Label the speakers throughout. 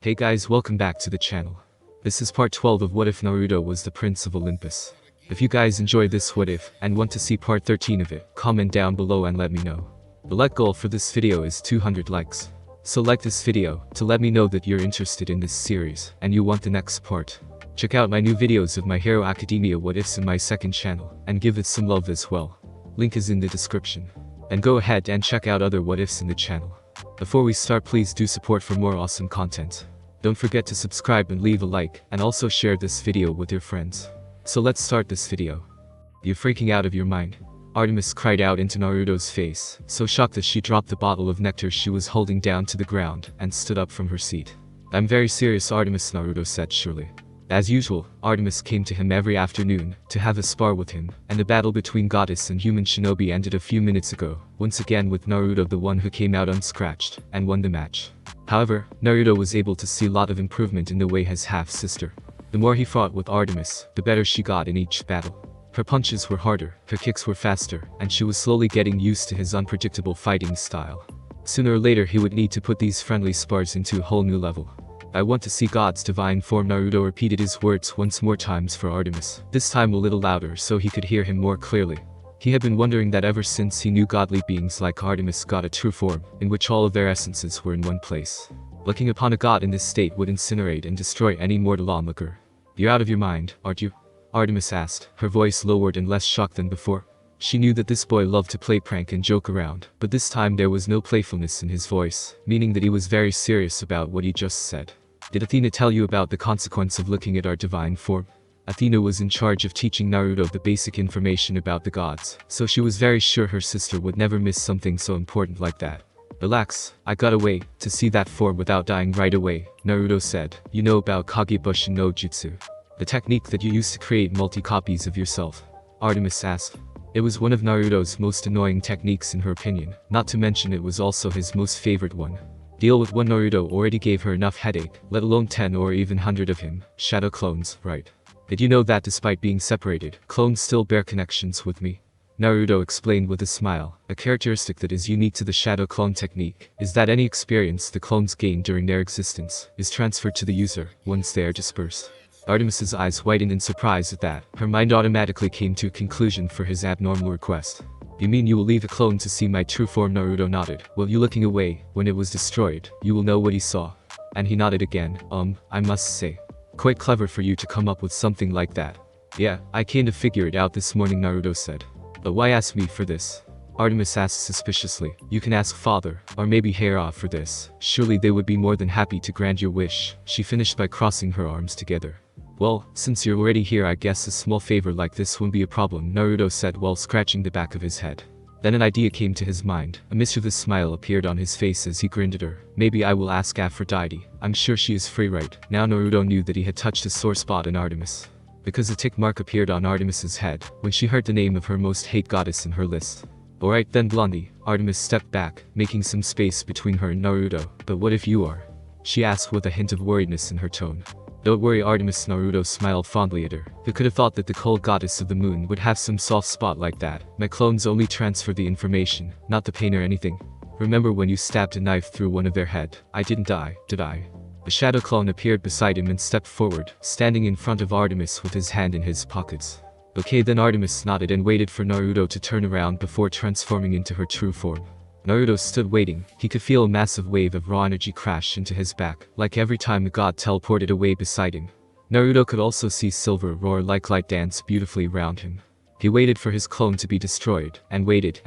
Speaker 1: Hey guys, welcome back to the channel. This is part 12 of What If Naruto Was the Prince of Olympus. If you guys enjoy this what if and want to see part 13 of it, comment down below and let me know. The like goal for this video is 200 likes. So like this video to let me know that you're interested in this series and you want the next part. Check out my new videos of My Hero Academia what ifs in my second channel and give it some love as well. Link is in the description. And go ahead and check out other what ifs in the channel. Before we start, please do support for more awesome content. Don't forget to subscribe and leave a like, and also share this video with your friends. So let's start this video. You're freaking out of your mind. Artemis cried out into Naruto's face, so shocked that she dropped the bottle of nectar she was holding down to the ground and stood up from her seat. I'm very serious, Artemis, Naruto said surely. As usual, Artemis came to him every afternoon to have a spar with him, and the battle between goddess and human shinobi ended a few minutes ago, once again with Naruto the one who came out unscratched and won the match. However, Naruto was able to see a lot of improvement in the way his half-sister. The more he fought with Artemis, the better she got in each battle. Her punches were harder, her kicks were faster, and she was slowly getting used to his unpredictable fighting style. Sooner or later he would need to put these friendly spars into a whole new level. I want to see God's divine form. Naruto repeated his words once more times for Artemis, this time a little louder so he could hear him more clearly. He had been wondering that ever since he knew godly beings like Artemis got a true form, in which all of their essences were in one place. Looking upon a god in this state would incinerate and destroy any mortal onlooker. You're out of your mind, aren't you? Artemis asked, her voice lowered and less shocked than before. She knew that this boy loved to play prank and joke around, but this time there was no playfulness in his voice, meaning that he was very serious about what he just said. Did Athena tell you about the consequence of looking at our divine form? Athena was in charge of teaching Naruto the basic information about the gods, so she was very sure her sister would never miss something so important like that. Relax, I got a way to see that form without dying right away, Naruto said. You know about Kagebushin no Jutsu, the technique that you use to create multi-copies of yourself? Artemis asked. It was one of Naruto's most annoying techniques in her opinion, not to mention it was also his most favorite one. Deal with one Naruto already gave her enough headache, let alone 10 or even 100 of him. Shadow clones, right? Did you know that despite being separated, clones still bear connections with me? Naruto explained with a smile. A characteristic that is unique to the shadow clone technique is that any experience the clones gain during their existence is transferred to the user once they are dispersed. Artemis's eyes widened in surprise at that. Her mind automatically came to a conclusion for his abnormal request. You mean you will leave a clone to see my true form? Naruto nodded. Well, you looking away, when it was destroyed, you will know what he saw. And he nodded again. I must say. Quite clever for you to come up with something like that. Yeah, I kinda figured it out this morning, Naruto said. But why ask me for this? Artemis asked suspiciously. You can ask father, or maybe Hera for this. Surely they would be more than happy to grant your wish. She finished by crossing her arms together. Well, since you're already here, I guess a small favor like this won't be a problem, Naruto said while scratching the back of his head. Then an idea came to his mind. A mischievous smile appeared on his face as he grinned at her. Maybe I will ask Aphrodite. I'm sure she is free right now. Naruto knew that he had touched a sore spot in Artemis, because a tick mark appeared on Artemis's head when she heard the name of her most hate goddess in her list. Alright then, Blondie. Artemis stepped back, making some space between her and Naruto. But what if you are? She asked with a hint of worriedness in her tone. Don't worry, Artemis. Naruto smiled fondly at her. Who could have thought that the cold goddess of the moon would have some soft spot like that? My clones only transfer the information, not the pain or anything. Remember when you stabbed a knife through one of their head? I didn't die, did I? A shadow clone appeared beside him and stepped forward, standing in front of Artemis with his hand in his pockets. Okay then, Artemis nodded and waited for Naruto to turn around before transforming into her true form. Naruto stood waiting. He could feel a massive wave of raw energy crash into his back, like every time a god teleported away beside him. Naruto could also see silver roar like light dance beautifully around him. He waited for his clone to be destroyed, and waited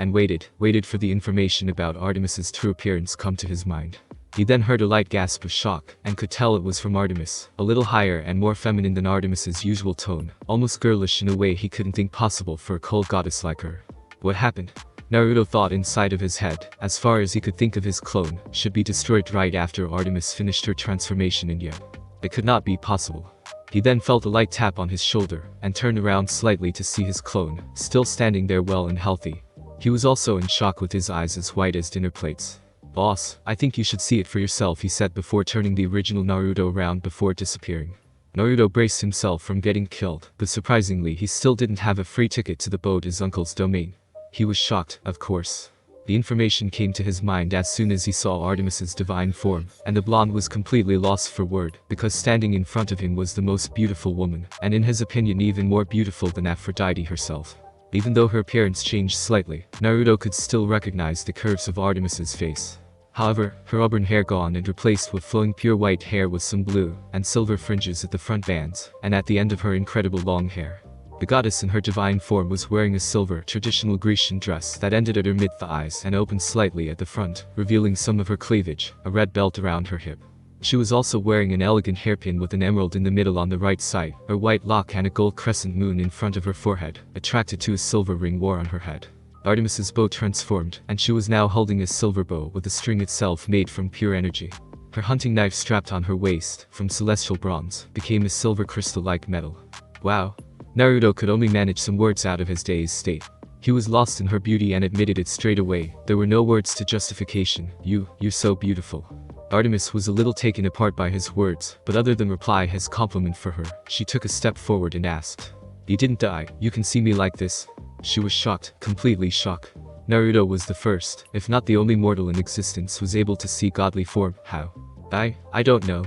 Speaker 1: for the information about Artemis's true appearance come to his mind. He then heard a light gasp of shock, and could tell it was from Artemis, a little higher and more feminine than Artemis's usual tone, almost girlish in a way he couldn't think possible for a cold goddess like her. What happened? Naruto thought inside of his head. As far as he could think of, his clone should be destroyed right after Artemis finished her transformation, and yet it could not be possible. He then felt a light tap on his shoulder, and turned around slightly to see his clone, still standing there well and healthy. He was also in shock with his eyes as white as dinner plates. Boss, I think you should see it for yourself, he said before turning the original Naruto around before disappearing. Naruto braced himself from getting killed, but surprisingly he still didn't have a free ticket to the boat, his uncle's domain. He was shocked, of course. The information came to his mind as soon as he saw Artemis's divine form, and the blonde was completely lost for word, because standing in front of him was the most beautiful woman, and in his opinion even more beautiful than Aphrodite herself. Even though her appearance changed slightly, Naruto could still recognize the curves of Artemis's face. However, her auburn hair gone and replaced with flowing pure white hair with some blue and silver fringes at the front bands, and at the end of her incredible long hair. The goddess in her divine form was wearing a silver, traditional Grecian dress that ended at her mid-thighs and opened slightly at the front, revealing some of her cleavage, a red belt around her hip. She was also wearing an elegant hairpin with an emerald in the middle on the right side, a white lock and a gold crescent moon in front of her forehead, attracted to a silver ring wore on her head. Artemis's bow transformed, and she was now holding a silver bow with the string itself made from pure energy. Her hunting knife strapped on her waist, from celestial bronze, became a silver crystal-like metal. Wow. Naruto could only manage some words out of his dazed state. He was lost in her beauty and admitted it straight away. There were no words to justification. You're so beautiful. Artemis was a little taken apart by his words, but other than reply his compliment for her, she took a step forward and asked, "You didn't die, you can see me like this?" She was shocked, completely shocked. Naruto was the first, if not the only mortal in existence who was able to see godly form. How? I don't know.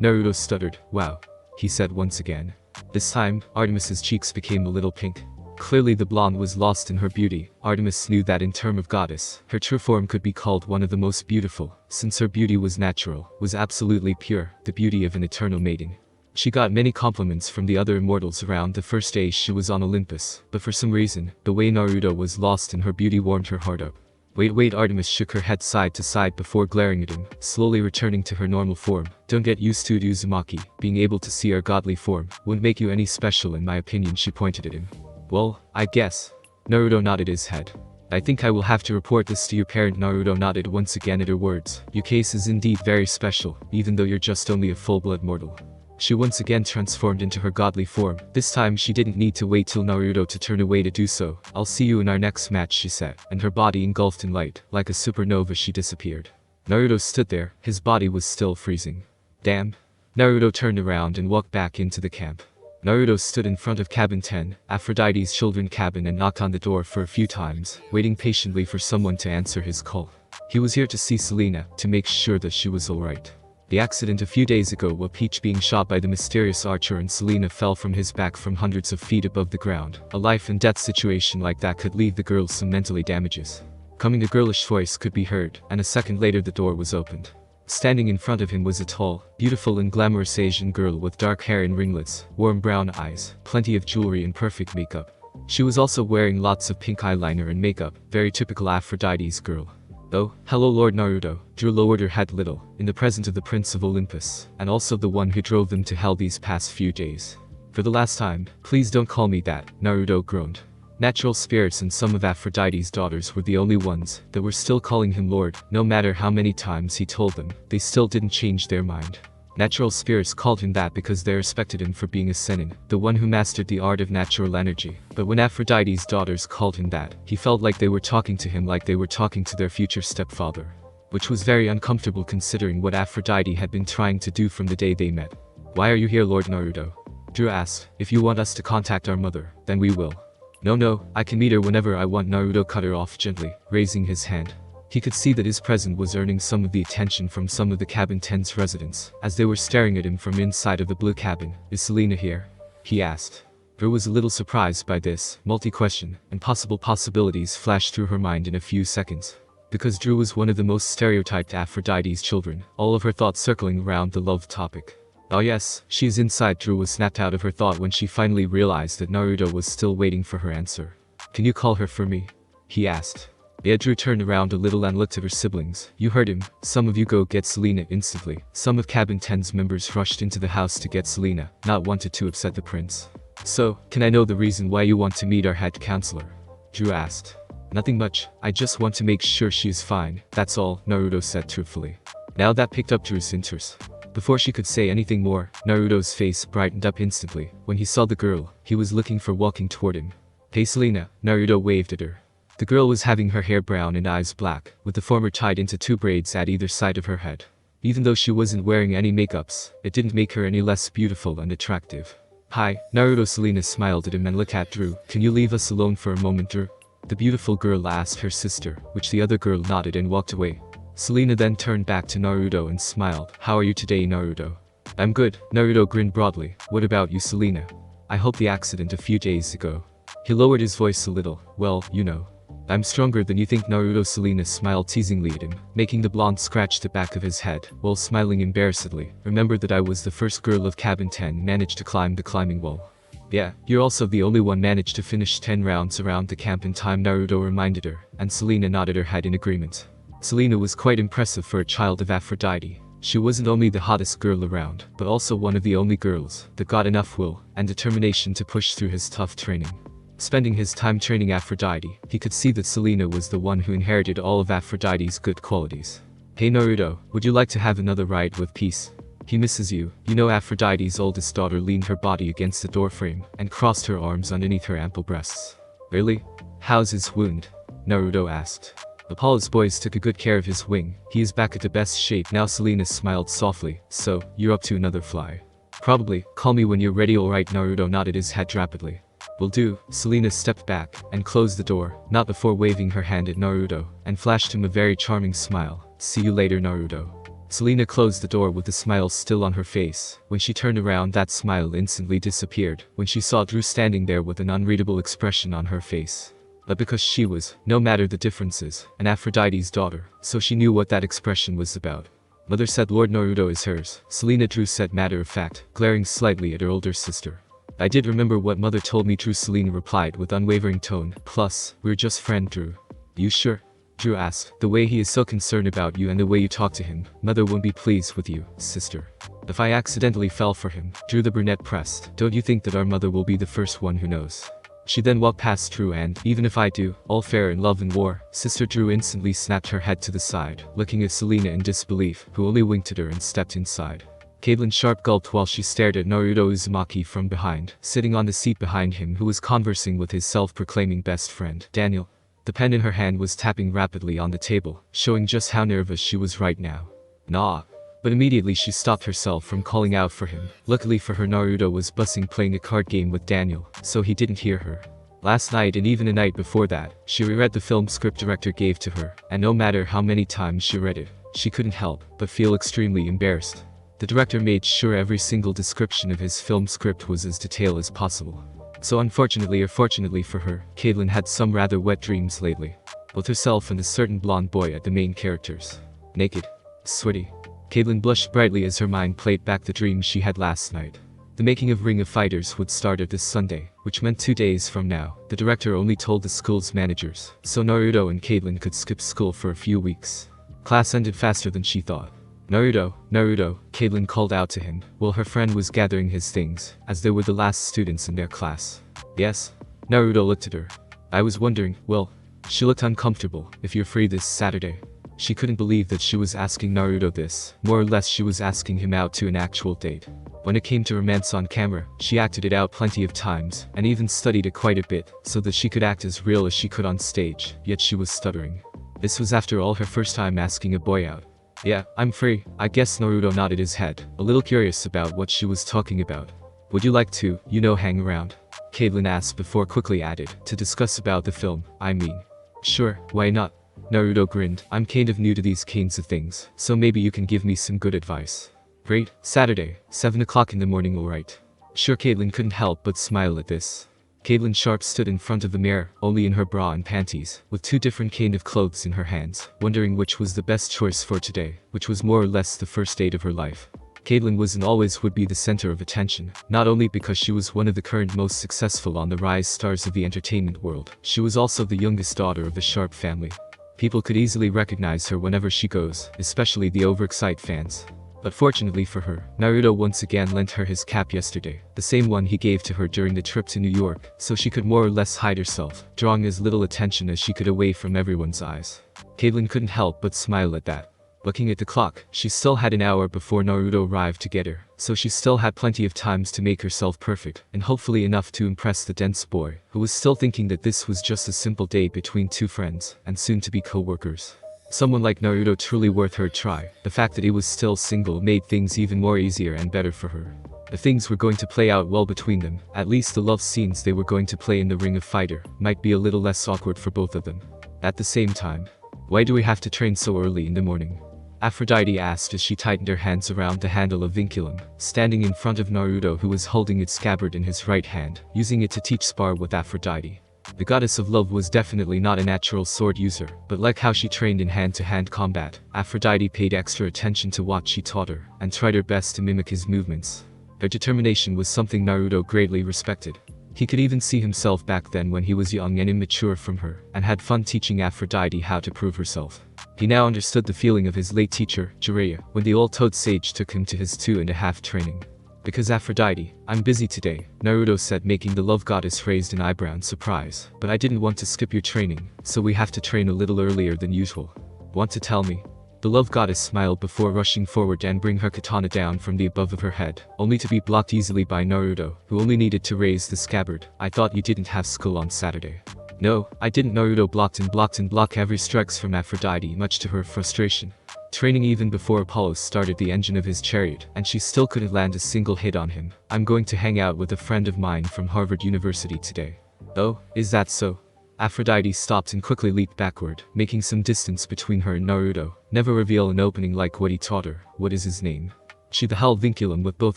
Speaker 1: Naruto stuttered. Wow. He said once again. This time, Artemis's cheeks became a little pink. Clearly the blonde was lost in her beauty. Artemis knew that in term of goddess, her true form could be called one of the most beautiful, since her beauty was natural, was absolutely pure, the beauty of an eternal maiden. She got many compliments from the other immortals around the first day she was on Olympus, but for some reason, the way Naruto was lost in her beauty warmed her heart up. Wait, Artemis shook her head side to side before glaring at him, slowly returning to her normal form. Don't get used to it, Uzumaki. Being able to see our godly form wouldn't make you any special in my opinion, she pointed at him. Well, I guess. Naruto nodded his head. I think I will have to report this to your parent. Naruto nodded once again at her words. Your case is indeed very special, even though you're just only a full-blood mortal. She once again transformed into her godly form. This time she didn't need to wait till Naruto to turn away to do so. I'll see you in our next match, she said, and her body engulfed in light. Like a supernova she disappeared. Naruto stood there, his body was still freezing. Damn. Naruto turned around and walked back into the camp. Naruto stood in front of cabin 10, Aphrodite's children cabin, and knocked on the door for a few times, waiting patiently for someone to answer his call. He was here to see Selina, to make sure that she was alright. The accident a few days ago with Peach being shot by the mysterious archer and Selina fell from his back from hundreds of feet above the ground. A life and death situation like that could leave the girl some mentally damages. Coming, a girlish voice could be heard, and a second later the door was opened. Standing in front of him was a tall, beautiful and glamorous Asian girl with dark hair and ringlets, warm brown eyes, plenty of jewelry and perfect makeup. She was also wearing lots of pink eyeliner and makeup, very typical Aphrodite's girl. Oh, hello Lord Naruto. Drew lowered her head little, in the presence of the Prince of Olympus, and also the one who drove them to hell these past few days. For the last time, please don't call me that, Naruto groaned. Natural spirits and some of Aphrodite's daughters were the only ones that were still calling him Lord. No matter how many times he told them, they still didn't change their mind. Natural spirits called him that because they respected him for being a Senin, the one who mastered the art of natural energy. But when Aphrodite's daughters called him that, he felt like they were talking to him like they were talking to their future stepfather. Which was very uncomfortable considering what Aphrodite had been trying to do from the day they met. Why are you here, Lord Naruto? Drew asked. If you want us to contact our mother, then we will. No, I can meet her whenever I want. Naruto cut her off gently, raising his hand. He could see that his presence was earning some of the attention from some of the cabin 10's residents, as they were staring at him from inside of the blue cabin. Is Selina here? He asked. Drew was a little surprised by this multi-question, and possible possibilities flashed through her mind in a few seconds. Because Drew was one of the most stereotyped Aphrodite's children, all of her thoughts circling around the love topic. Oh yes, she is inside. Drew was snapped out of her thought when she finally realized that Naruto was still waiting for her answer. Can you call her for me? He asked. Yeah, Drew turned around a little and looked at her siblings. You heard him. Some of you go get Selina instantly. Some of Cabin 10's members rushed into the house to get Selina, not wanted to upset the prince. So, can I know the reason why you want to meet our head counselor? Drew asked. Nothing much, I just want to make sure she is fine, that's all, Naruto said truthfully. Now that picked up Drew's interest. Before she could say anything more, Naruto's face brightened up instantly. When he saw the girl, he was looking for walking toward him. Hey Selina, Naruto waved at her. The girl was having her hair brown and eyes black, with the former tied into 2 braids at either side of her head. Even though she wasn't wearing any makeups, it didn't make her any less beautiful and attractive. Hi, Naruto. Selina smiled at him and looked at Drew. Can you leave us alone for a moment, Drew? The beautiful girl asked her sister, which the other girl nodded and walked away. Selina then turned back to Naruto and smiled. How are you today, Naruto? I'm good. Naruto grinned broadly. What about you, Selina? I hope the accident a few days ago. He lowered his voice a little. Well, you know. I'm stronger than you think, Naruto. Selina smiled teasingly at him, making the blonde scratch the back of his head, while smiling embarrassedly. Remember that I was the first girl of cabin 10 managed to climb the climbing wall. Yeah, you're also the only one managed to finish 10 rounds around the camp in time, Naruto reminded her, and Selina nodded her head in agreement. Selina was quite impressive for a child of Aphrodite. She wasn't only the hottest girl around, but also one of the only girls that got enough will and determination to push through his tough training. Spending his time training Aphrodite, he could see that Selina was the one who inherited all of Aphrodite's good qualities. Hey Naruto, would you like to have another ride with Peace? He misses you. You know, Aphrodite's oldest daughter leaned her body against the doorframe and crossed her arms underneath her ample breasts. Really? How's his wound? Naruto asked. Apollo's boys took a good care of his wing. He is back at the best shape now. Selina smiled softly. So, you're up to another fly? Probably. Call me when you're ready. Alright, Naruto nodded his head rapidly. Will do. Selina stepped back and closed the door, not before waving her hand at Naruto, and flashed him a very charming smile. See you later, Naruto. Selina closed the door with the smile still on her face. When she turned around, that smile instantly disappeared when she saw Drew standing there with an unreadable expression on her face. But because she was, no matter the differences, an Aphrodite's daughter, so she knew what that expression was about. Mother said Lord Naruto is hers, Selina Drew said matter of fact, glaring slightly at her older sister. I did remember what mother told me, Drew, Selina replied with unwavering tone. Plus, we're just friends, Drew. You sure? Drew asked. The way he is so concerned about you and the way you talk to him, mother won't be pleased with you, sister. If I accidentally fell for him, Drew the brunette pressed. Don't you think that our mother will be the first one who knows? She then walked past Drew and, even if I do, all fair in love and war, sister. Drew instantly snapped her head to the side, looking at Selina in disbelief, who only winked at her and stepped inside. Caitlin sharp gulped while she stared at Naruto Uzumaki from behind, sitting on the seat behind him, who was conversing with his self-proclaiming best friend, Daniel. The pen in her hand was tapping rapidly on the table, showing just how nervous she was right now. Nah. But immediately she stopped herself from calling out for him. Luckily for her, Naruto was bussing playing a card game with Daniel, so he didn't hear her. Last night and even a night before that, she reread the film script director gave to her, and no matter how many times she read it, she couldn't help but feel extremely embarrassed. The director made sure every single description of his film script was as detailed as possible. So unfortunately or fortunately for her, Caitlin had some rather wet dreams lately. Both herself and a certain blonde boy at the main characters. Naked. Sweaty. Caitlin blushed brightly as her mind played back the dream she had last night. The making of Ring of Fighters would start this Sunday, which meant 2 days from now. The director only told the school's managers, so Naruto and Caitlin could skip school for a few weeks. Class ended faster than she thought. Naruto, Naruto, Caitlin called out to him, while her friend was gathering his things, as they were the last students in their class. Yes? Naruto looked at her. I was wondering, well, she looked uncomfortable, if you're free this Saturday. She couldn't believe that she was asking Naruto this, more or less she was asking him out to an actual date. When it came to romance on camera, she acted it out plenty of times, and even studied it quite a bit, so that she could act as real as she could on stage, yet she was stuttering. This was after all her first time asking a boy out. Yeah, I'm free. I guess. Naruto nodded his head, a little curious about what she was talking about. Would you like to, hang around? Caitlin asked before quickly added, to discuss about the film, I mean. Sure, why not? Naruto grinned. I'm kind of new to these kinds of things, so maybe you can give me some good advice. Great. Saturday, 7 o'clock in the morning, alright. Sure. Caitlin couldn't help but smile at this. Caitlin Sharp stood in front of the mirror, only in her bra and panties, with 2 different kind of clothes in her hands, wondering which was the best choice for today, which was more or less the first date of her life. Caitlin was and always would be the center of attention, not only because she was one of the current most successful on the rise stars of the entertainment world, she was also the youngest daughter of the Sharp family. People could easily recognize her whenever she goes, especially the overexcited fans. But fortunately for her, Naruto once again lent her his cap yesterday, the same one he gave to her during the trip to New York, so she could more or less hide herself, drawing as little attention as she could away from everyone's eyes. Caitlin couldn't help but smile at that. Looking at the clock, she still had an hour before Naruto arrived to get her, so she still had plenty of times to make herself perfect, and hopefully enough to impress the dense boy, who was still thinking that this was just a simple date between 2 friends, and soon to be co-workers. Someone like Naruto truly worth her try. The fact that he was still single made things even more easier and better for her. The things were going to play out well between them, at least the love scenes they were going to play in the Ring of Fire might be a little less awkward for both of them. At the same time, why do we have to train so early in the morning? Aphrodite asked as she tightened her hands around the handle of Vinculum, standing in front of Naruto who was holding its scabbard in his right hand, using it to teach spar with Aphrodite. The goddess of love was definitely not a natural sword user, but like how she trained in hand-to-hand combat, Aphrodite paid extra attention to what she taught her, and tried her best to mimic his movements. Her determination was something Naruto greatly respected. He could even see himself back then when he was young and immature from her, and had fun teaching Aphrodite how to prove herself. He now understood the feeling of his late teacher, Jiraiya, when the old Toad Sage took him to his 2.5 training. Because Aphrodite, I'm busy today, Naruto said, making the love goddess raised an eyebrow in surprise. But I didn't want to skip your training, so we have to train a little earlier than usual. Want to tell me? The love goddess smiled before rushing forward and bring her katana down from the above of her head, only to be blocked easily by Naruto, who only needed to raise the scabbard. I thought you didn't have school on Saturday. No, I didn't. Naruto blocked and blocked every strikes from Aphrodite, much to her frustration. Training even before Apollo started the engine of his chariot, and she still couldn't land a single hit on him. I'm going to hang out with a friend of mine from Harvard University today. Oh, is that so? Aphrodite stopped and quickly leaped backward, making some distance between her and Naruto. Never reveal an opening like what he taught her. What is his name? She held Vinculum with both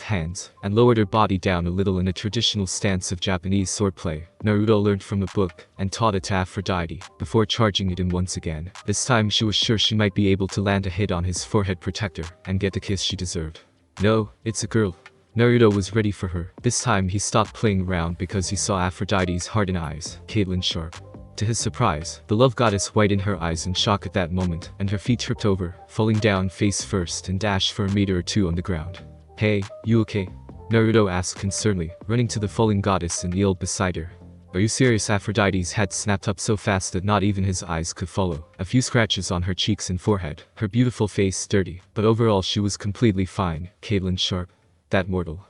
Speaker 1: hands, and lowered her body down a little in a traditional stance of Japanese swordplay. Naruto learned from a book, and taught it to Aphrodite, before charging at him once again. This time she was sure she might be able to land a hit on his forehead protector, and get the kiss she deserved. No, it's a girl. Naruto was ready for her. This time he stopped playing around because he saw Aphrodite's hardened eyes, Caitlyn Sharp. To his surprise, the love goddess widened her eyes in shock at that moment, and her feet tripped over, falling down face first and dashed for a meter or two on the ground. Hey, you okay? Naruto asked concernedly, running to the falling goddess and kneeled beside her. Are you serious? Aphrodite's head snapped up so fast that not even his eyes could follow. A few scratches on her cheeks and forehead, her beautiful face dirty, but overall she was completely fine. Caitlyn Sharp. That mortal.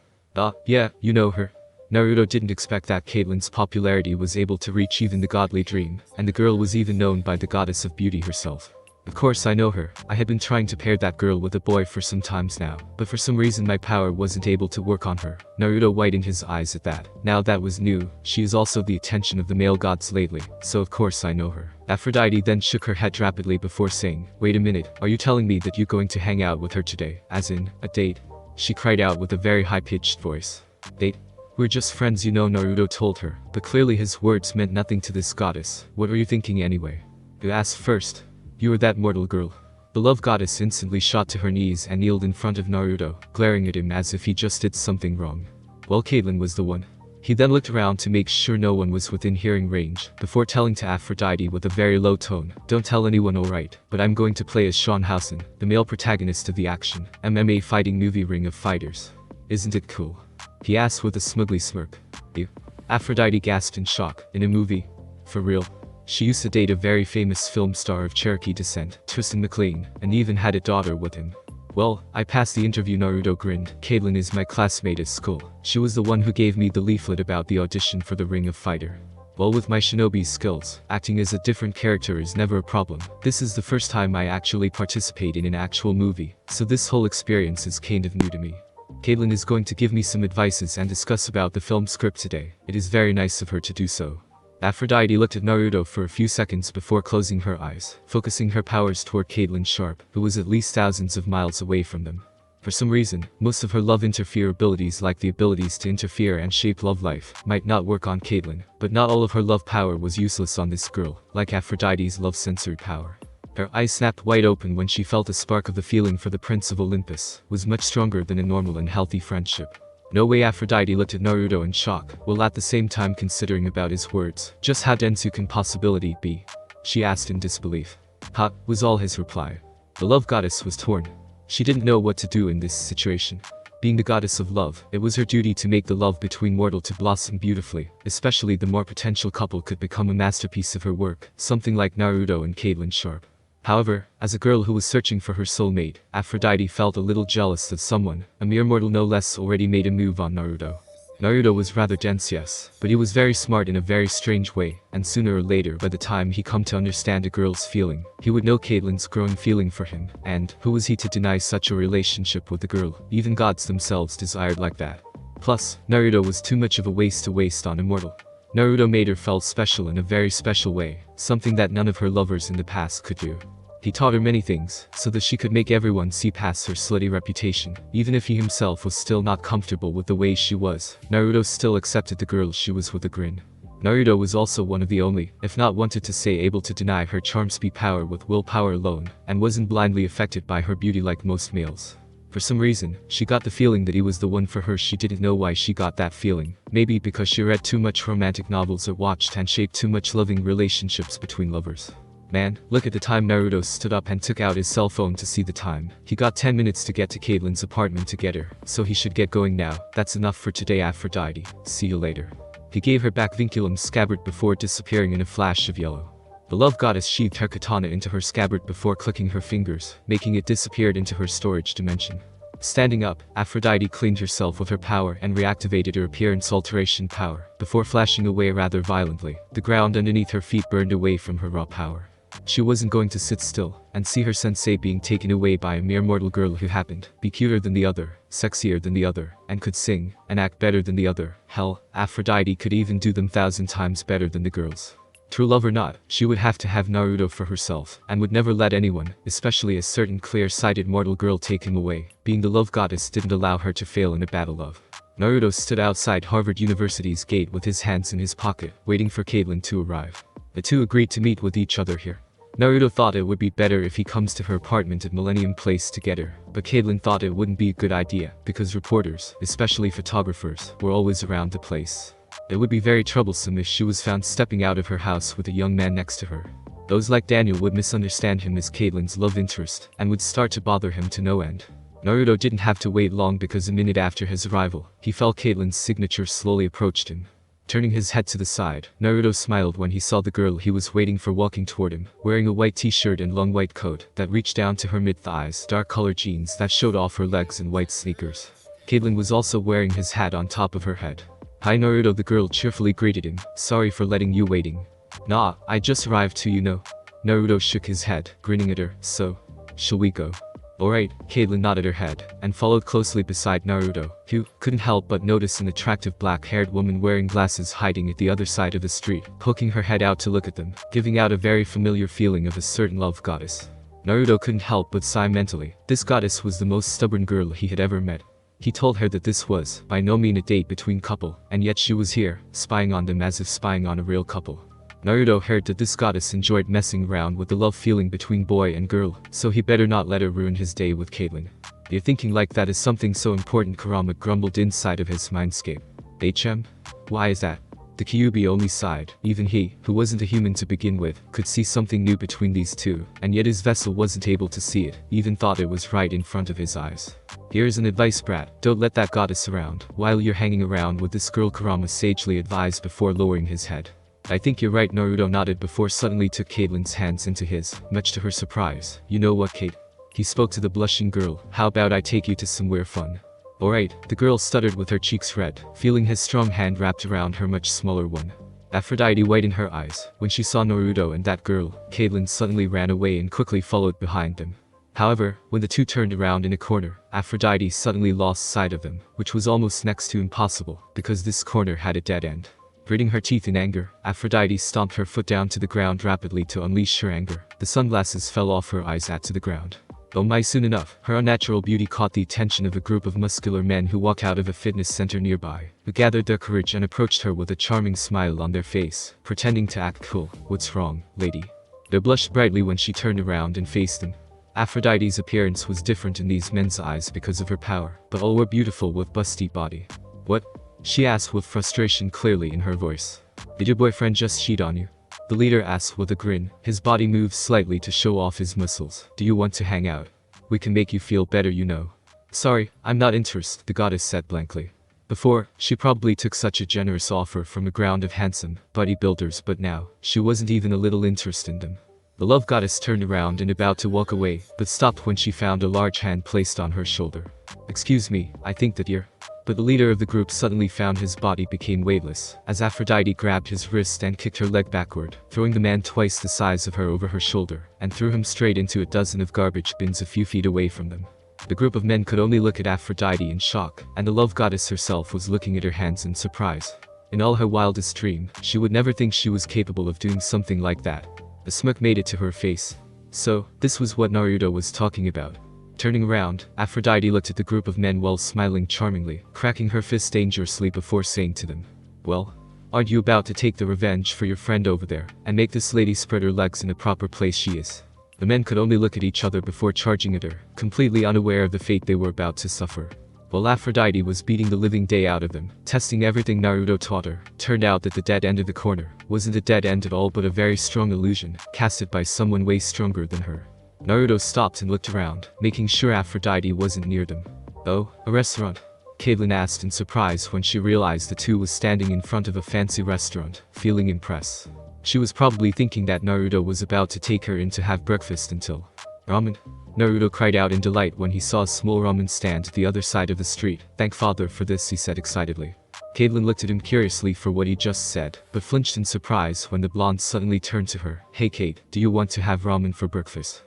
Speaker 1: Yeah, you know her. Naruto didn't expect that Caitlyn's popularity was able to reach even the godly dream, and the girl was even known by the goddess of beauty herself. Of course I know her. I had been trying to pair that girl with a boy for some times now, but for some reason my power wasn't able to work on her. Naruto widened his eyes at that. Now that was new. She is also the attention of the male gods lately, so of course I know her. Aphrodite then shook her head rapidly before saying, wait a minute, are you telling me that you're going to hang out with her today, as in, a date? She cried out with a very high-pitched voice. Date? We're just friends, you know, Naruto told her, but clearly his words meant nothing to this goddess. What were you thinking anyway? You asked first. You were that mortal girl. The love goddess instantly shot to her knees and kneeled in front of Naruto, glaring at him as if he just did something wrong. Well, Caitlyn was the one. He then looked around to make sure no one was within hearing range, before telling to Aphrodite with a very low tone, don't tell anyone, alright, but I'm going to play as Schönhausen, the male protagonist of the action, MMA fighting movie Ring of Fighters. Isn't it cool? He asked with a smugly smirk. You? Aphrodite gasped in shock. In a movie? For real? She used to date a very famous film star of Cherokee descent, Tristan McLean, and even had a daughter with him. Well, I passed the interview, Naruto grinned. Caitlyn is my classmate at school. She was the one who gave me the leaflet about the audition for the Ring of Fire. Well, with my shinobi skills, acting as a different character is never a problem. This is the first time I actually participate in an actual movie, so this whole experience is kind of new to me. Caitlyn is going to give me some advices and discuss about the film script today. It is very nice of her to do so. Aphrodite looked at Naruto for a few seconds before closing her eyes, focusing her powers toward Caitlyn Sharp, who was at least thousands of miles away from them. For some reason, most of her love interfere abilities, like the abilities to interfere and shape love life, might not work on Caitlyn, but not all of her love power was useless on this girl, like Aphrodite's love sensory power. Her eyes snapped wide open when she felt a spark of the feeling for the Prince of Olympus was much stronger than a normal and healthy friendship. No way. Aphrodite looked at Naruto in shock, while at the same time considering about his words. Just how dense can possibility be? She asked in disbelief. Ha, was all his reply. The love goddess was torn. She didn't know what to do in this situation. Being the goddess of love, it was her duty to make the love between mortal to blossom beautifully, especially the more potential couple could become a masterpiece of her work, something like Naruto and Caitlyn Sharp. However, as a girl who was searching for her soulmate, Aphrodite felt a little jealous that someone, a mere mortal no less, already made a move on Naruto. Naruto was rather dense, yes, but he was very smart in a very strange way, and sooner or later, by the time he come to understand a girl's feeling, he would know Caitlyn's growing feeling for him, and who was he to deny such a relationship with a girl? Even gods themselves desired like that. Plus, Naruto was too much of a waste to waste on a mortal. Naruto made her feel special in a very special way, something that none of her lovers in the past could do. He taught her many things, so that she could make everyone see past her slutty reputation. Even if he himself was still not comfortable with the way she was, Naruto still accepted the girl she was with a grin. Naruto was also one of the only, if not wanted to say, able to deny her charm speed power with willpower alone, and wasn't blindly affected by her beauty like most males. For some reason, she got the feeling that he was the one for her. She didn't know why she got that feeling. Maybe because she read too much romantic novels or watched and shaped too much loving relationships between lovers. Man, look at the time. Naruto stood up and took out his cell phone to see the time. He got 10 minutes to get to Caitlin's apartment to get her, so he should get going now. That's enough for today, Aphrodite. See you later. He gave her back Vinculum's scabbard before disappearing in a flash of yellow. The love goddess sheathed her katana into her scabbard before clicking her fingers, making it disappear into her storage dimension. Standing up, Aphrodite cleaned herself with her power and reactivated her appearance alteration power, before flashing away rather violently. The ground underneath her feet burned away from her raw power. She wasn't going to sit still and see her sensei being taken away by a mere mortal girl who happened to be cuter than the other, sexier than the other, and could sing and act better than the other. Hell, Aphrodite could even do them 1,000 times better than the girls. True love or not, she would have to have Naruto for herself, and would never let anyone, especially a certain clear-sighted mortal girl, take him away. Being the love goddess didn't allow her to fail in a battle of. Naruto stood outside Harvard University's gate with his hands in his pocket, waiting for Caitlin to arrive. The two agreed to meet with each other here. Naruto thought it would be better if he comes to her apartment at Millennium Place to get her, but Caitlin thought it wouldn't be a good idea, because reporters, especially photographers, were always around the place. It would be very troublesome if she was found stepping out of her house with a young man next to her. Those like Daniel would misunderstand him as Caitlin's love interest, and would start to bother him to no end. Naruto didn't have to wait long, because a minute after his arrival, he felt Caitlin's signature slowly approached him. Turning his head to the side, Naruto smiled when he saw the girl he was waiting for walking toward him, wearing a white t-shirt and long white coat that reached down to her mid-thighs, dark colored jeans that showed off her legs, and white sneakers. Caitlin was also wearing his hat on top of her head. "Hi Naruto," the girl cheerfully greeted him. "Sorry for letting you waiting." "Nah, I just arrived too, you know." Naruto shook his head, grinning at her. "So, shall we go?" "Alright," Caitlin nodded her head, and followed closely beside Naruto, who couldn't help but notice an attractive black-haired woman wearing glasses hiding at the other side of the street, poking her head out to look at them, giving out a very familiar feeling of a certain love goddess. Naruto couldn't help but sigh mentally. This goddess was the most stubborn girl he had ever met. He told her that this was, by no means, a date between couple, and yet she was here, spying on them as if spying on a real couple. Naruto heard that this goddess enjoyed messing around with the love feeling between boy and girl, so he better not let her ruin his day with Caitlin. "You're thinking like that is something so important," Kurama grumbled inside of his mindscape. "HM? Why is that?" The Kyuubi only sighed. Even he, who wasn't a human to begin with, could see something new between these two, and yet his vessel wasn't able to see it, even thought it was right in front of his eyes. "Here's an advice, brat. Don't let that goddess around while you're hanging around with this girl," Kurama sagely advised before lowering his head. "I think you're right," Naruto nodded before suddenly took Caitlin's hands into his, much to her surprise. "You know what, Kate?" He spoke to the blushing girl. "How about I take you to somewhere fun?" "Alright," the girl stuttered with her cheeks red, feeling his strong hand wrapped around her much smaller one. Aphrodite widened her eyes. When she saw Naruto and that girl, Caitlin suddenly ran away and quickly followed behind them. However, when the two turned around in a corner, Aphrodite suddenly lost sight of them, which was almost next to impossible, because this corner had a dead end. Gritting her teeth in anger, Aphrodite stomped her foot down to the ground rapidly to unleash her anger. The sunglasses fell off her eyes to the ground. Oh my! Soon enough, her unnatural beauty caught the attention of a group of muscular men who walked out of a fitness center nearby, who gathered their courage and approached her with a charming smile on their face, pretending to act cool. "What's wrong, lady?" They blushed brightly when she turned around and faced them. Aphrodite's appearance was different in these men's eyes because of her power, but all were beautiful with busty body. "What?" she asked with frustration clearly in her voice. "Did your boyfriend just cheat on you?" The leader asked with a grin. His body moved slightly to show off his muscles. "Do you want to hang out? We can make you feel better, you know." "Sorry, I'm not interested," the goddess said blankly. Before, she probably took such a generous offer from a ground of handsome bodybuilders, but now, she wasn't even a little interested in them. The love goddess turned around and about to walk away, but stopped when she found a large hand placed on her shoulder. "Excuse me, I think that you're..." But the leader of the group suddenly found his body became weightless, as Aphrodite grabbed his wrist and kicked her leg backward, throwing the man twice the size of her over her shoulder, and threw him straight into a dozen of garbage bins a few feet away from them. The group of men could only look at Aphrodite in shock, and the love goddess herself was looking at her hands in surprise. In all her wildest dream, she would never think she was capable of doing something like that. A smirk made it to her face. So, this was what Naruto was talking about. Turning around, Aphrodite looked at the group of men while smiling charmingly, cracking her fist dangerously before saying to them, "Well, aren't you about to take the revenge for your friend over there, and make this lady spread her legs in the proper place she is?" The men could only look at each other before charging at her, completely unaware of the fate they were about to suffer. While Aphrodite was beating the living day out of them, testing everything Naruto taught her, turned out that the dead end of the corner wasn't a dead end at all but a very strong illusion, casted by someone way stronger than her. Naruto stopped and looked around, making sure Aphrodite wasn't near them. "Oh, a restaurant?" Caitlin asked in surprise when she realized the two was standing in front of a fancy restaurant, feeling impressed. She was probably thinking that Naruto was about to take her in to have breakfast until... "Ramen?" Naruto cried out in delight when he saw a small ramen stand at the other side of the street. "Thank Father for this," he said excitedly. Caitlin looked at him curiously for what he just said, but flinched in surprise when the blonde suddenly turned to her. "Hey Kate, do you want to have ramen for breakfast?"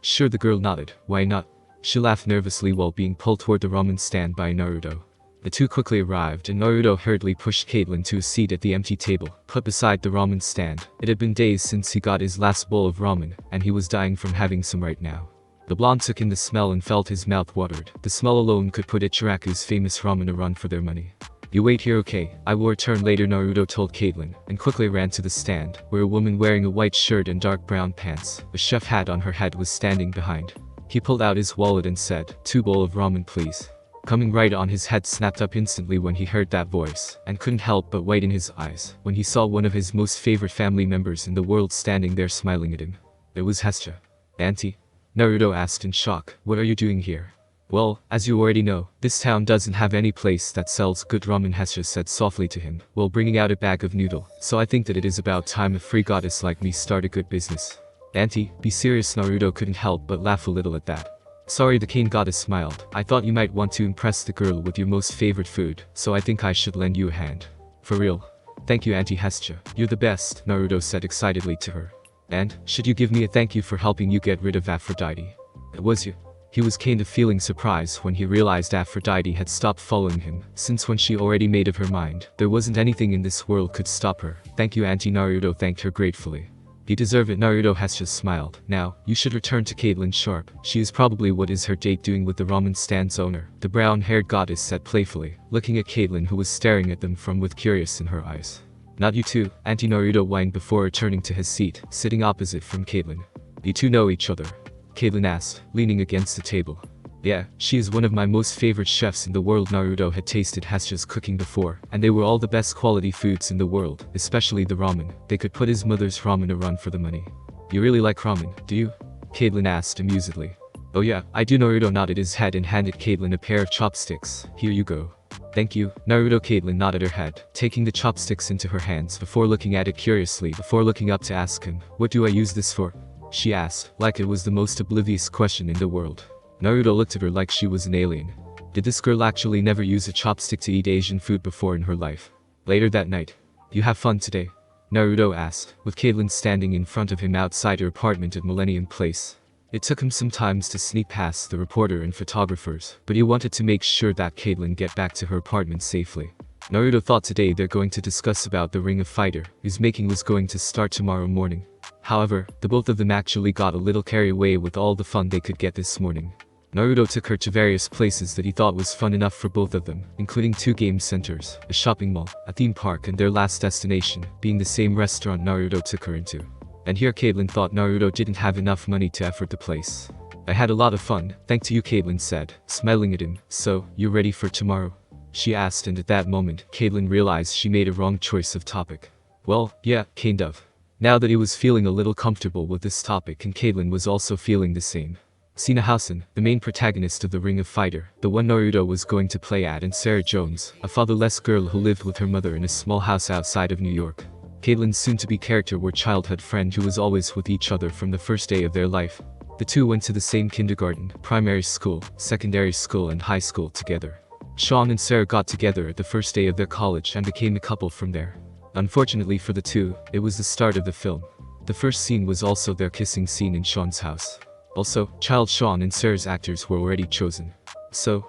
Speaker 1: Sure, the girl nodded. "Why not?" She laughed nervously while being pulled toward the ramen stand by Naruto. The two quickly arrived and Naruto hurriedly pushed Caitlin to a seat at the empty table, put beside the ramen stand. It had been days since he got his last bowl of ramen, and he was dying from having some right now. The blonde took in the smell and felt his mouth watered. The smell alone could put Ichiraku's famous ramen a run for their money. "You wait here, okay? I will return later," Naruto told Caitlin, and quickly ran to the stand, where a woman wearing a white shirt and dark brown pants, a chef hat on her head, was standing behind. He pulled out his wallet and said, "2 bowl of ramen please." Coming right on his head snapped up instantly when he heard that voice, and couldn't help but widen his eyes when he saw one of his most favorite family members in the world standing there smiling at him. It was Hestia. "Auntie?" Naruto asked in shock, "What are you doing here?" "Well, as you already know, this town doesn't have any place that sells good ramen," Hestia said softly to him, while bringing out a bag of noodle. "So I think that it is about time a free goddess like me start a good business." "Auntie, be serious." Naruto couldn't help but laugh a little at that. "Sorry," the cane goddess smiled. "I thought you might want to impress the girl with your most favorite food, so I think I should lend you a hand." "For real?" "Thank you, Auntie Hestia. You're the best," Naruto said excitedly to her. "And, should you give me a thank you for helping you get rid of Aphrodite?" "It was you." He was kind of feeling surprised when he realized Aphrodite had stopped following him, since when she already made up her mind, there wasn't anything in this world could stop her. "Thank you, Auntie," Naruto thanked her gratefully. "You deserve it." Naruto Hestia smiled. "Now, you should return to Caitlin sharp. She is probably what is her date doing with the ramen stand's owner," the brown-haired goddess said playfully, looking at Caitlin who was staring at them from with curious in her eyes. "Not you too," Auntie Naruto whined before returning to his seat, sitting opposite from Caitlin. "You two know each other?" Caitlin asked, leaning against the table. "Yeah, she is one of my most favorite chefs in the world." Naruto had tasted Hestia's cooking before, and they were all the best quality foods in the world, especially the ramen. They could put his mother's ramen a run for the money. "You really like ramen, do you?" Caitlin asked amusedly. "Oh yeah, I do." Naruto nodded his head and handed Caitlin a pair of chopsticks. "Here you go." "Thank you." Naruto Caitlin nodded her head, taking the chopsticks into her hands before looking at it curiously before looking up to ask him, "What do I use this for?" she asked, like it was the most oblivious question in the world. Naruto looked at her like she was an alien. Did this girl actually never use a chopstick to eat Asian food before in her life? Later that night, "You have fun today?" Naruto asked, with Caitlin standing in front of him outside her apartment at Millennium Place. It took him some time to sneak past the reporter and photographers, but he wanted to make sure that Caitlin get back to her apartment safely. Naruto thought today they're going to discuss about the Ring of Fighter, whose making was going to start tomorrow morning. However, the both of them actually got a little carried away with all the fun they could get this morning. Naruto took her to various places that he thought was fun enough for both of them, including 2 game centers, a shopping mall, a theme park, and their last destination being the same restaurant Naruto took her into. And here Caitlin thought Naruto didn't have enough money to afford the place. "I had a lot of fun, thanks to you," Caitlin said, smiling at him. "So, you ready for tomorrow?" she asked, and at that moment, Caitlin realized she made a wrong choice of topic. "Well, yeah, kind of." Now that he was feeling a little comfortable with this topic and Caitlin was also feeling the same. Sina Housen, the main protagonist of the Ring of Fighter, the one Naruto was going to play at, and Sarah Jones, a fatherless girl who lived with her mother in a small house outside of New York. Caitlin's soon-to-be character were childhood friend who was always with each other from the first day of their life. The two went to the same kindergarten, primary school, secondary school and high school together. Sean and Sarah got together at the first day of their college and became a couple from there. Unfortunately for the two, it was the start of the film. The first scene was also their kissing scene in Sean's house. Also, Child Sean and Sir's actors were already chosen. So,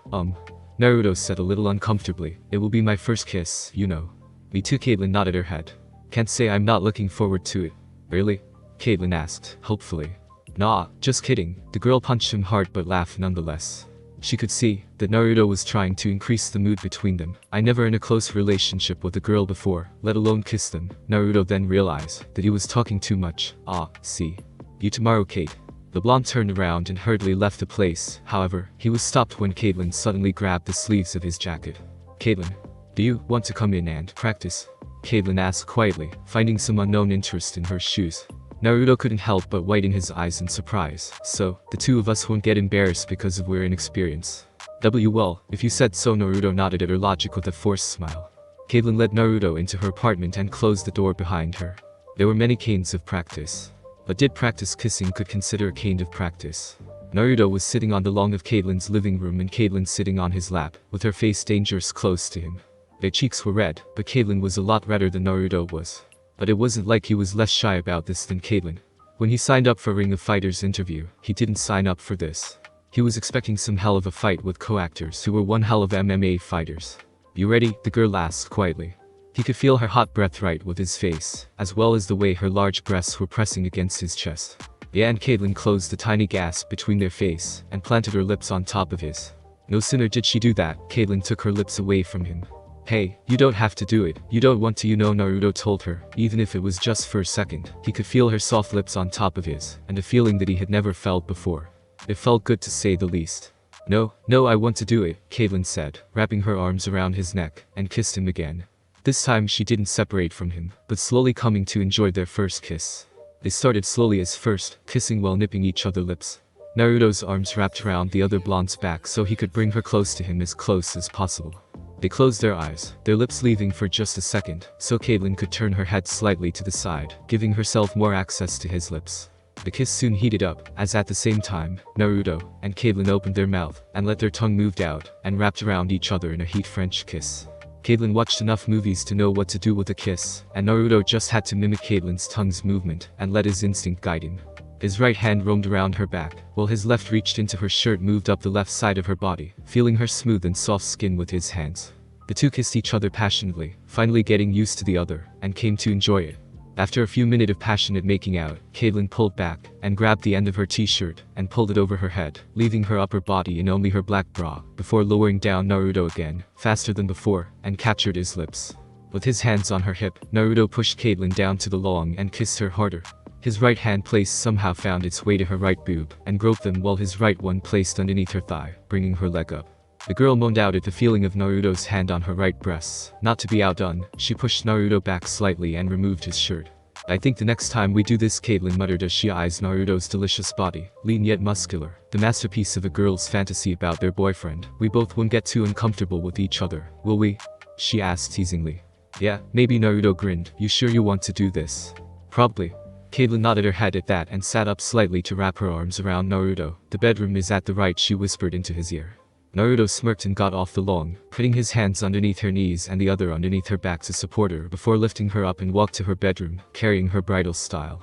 Speaker 1: Naruto said a little uncomfortably, it will be my first kiss, you know. Me too, Caitlyn nodded her head. Can't say I'm not looking forward to it. Really? Caitlyn asked, hopefully. Nah, just kidding. The girl punched him hard but laughed nonetheless. She could see that Naruto was trying to increase the mood between them. I never in a close relationship with a girl before, let alone kiss them. Naruto then realized that he was talking too much. Ah, see you tomorrow, Kate. The blonde turned around and hurriedly left the place. However, he was stopped when Caitlyn suddenly grabbed the sleeves of his jacket. Caitlyn, do you want to come in and practice? Caitlyn asked quietly, finding some unknown interest in her shoes. Naruto couldn't help but widen his eyes in surprise. So, the two of us won't get embarrassed because of we're inexperienced. Well, if you said so. Naruto nodded at her logic with a forced smile. Caitlyn led Naruto into her apartment and closed the door behind her. There were many kinds of practice. But did practice kissing could consider a kind of practice. Naruto was sitting on the lawn of Caitlyn's living room and Caitlyn sitting on his lap, with her face dangerous close to him. Their cheeks were red, but Caitlyn was a lot redder than Naruto was. But it wasn't like he was less shy about this than Caitlyn. When he signed up for Ring of Fighters interview, he didn't sign up for this. He was expecting some hell of a fight with co-actors who were one hell of MMA fighters. You ready? The girl asked quietly. He could feel her hot breath right with his face, as well as the way her large breasts were pressing against his chest. Yeah, and Caitlyn closed the tiny gasp between their face and planted her lips on top of his. No sooner did she do that, Caitlyn took her lips away from him. Hey, you don't have to do it. You don't want to, you know, Naruto told her, even if it was just for a second. He could feel her soft lips on top of his, and a feeling that he had never felt before. It felt good to say the least. No, I want to do it, Caitlyn said, wrapping her arms around his neck, and kissed him again. This time she didn't separate from him, but slowly coming to enjoy their first kiss. They started slowly as first, kissing while nipping each other's lips. Naruto's arms wrapped around the other blonde's back so he could bring her close to him as close as possible. They closed their eyes, their lips leaving for just a second, so Caitlyn could turn her head slightly to the side, giving herself more access to his lips. The kiss soon heated up, as at the same time, Naruto and Caitlyn opened their mouth and let their tongue move out and wrapped around each other in a heat French kiss. Caitlyn watched enough movies to know what to do with a kiss, and Naruto just had to mimic Caitlyn's tongue's movement and let his instinct guide him. His right hand roamed around her back, while his left reached into her shirt, moved up the left side of her body, feeling her smooth and soft skin with his hands. The two kissed each other passionately, finally getting used to the other, and came to enjoy it. After a few minutes of passionate making out, Caitlyn pulled back, and grabbed the end of her t-shirt, and pulled it over her head, leaving her upper body in only her black bra, before lowering down Naruto again, faster than before, and captured his lips. With his hands on her hip, Naruto pushed Caitlyn down to the lawn and kissed her harder. His right hand placed somehow found its way to her right boob, and groped them while his right one placed underneath her thigh, bringing her leg up. The girl moaned out at the feeling of Naruto's hand on her right breast. Not to be outdone, she pushed Naruto back slightly and removed his shirt. I think the next time we do this, Caitlyn muttered as she eyes Naruto's delicious body, lean yet muscular, the masterpiece of a girl's fantasy about their boyfriend. We both won't get too uncomfortable with each other, will we? She asked teasingly. Yeah, maybe. Naruto grinned. You sure you want to do this? Probably. Caitlyn nodded her head at that and sat up slightly to wrap her arms around Naruto. The bedroom is at the right, she whispered into his ear. Naruto smirked and got off the lawn, putting his hands underneath her knees and the other underneath her back to support her before lifting her up and walked to her bedroom, carrying her bridal style.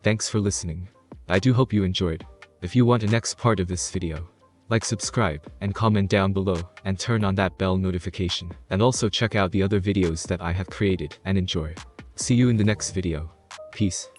Speaker 1: Thanks for listening. I do hope you enjoyed. If you want the next part of this video, like, subscribe, and comment down below, and turn on that bell notification. And also check out the other videos that I have created, and enjoy. See you in the next video. Peace.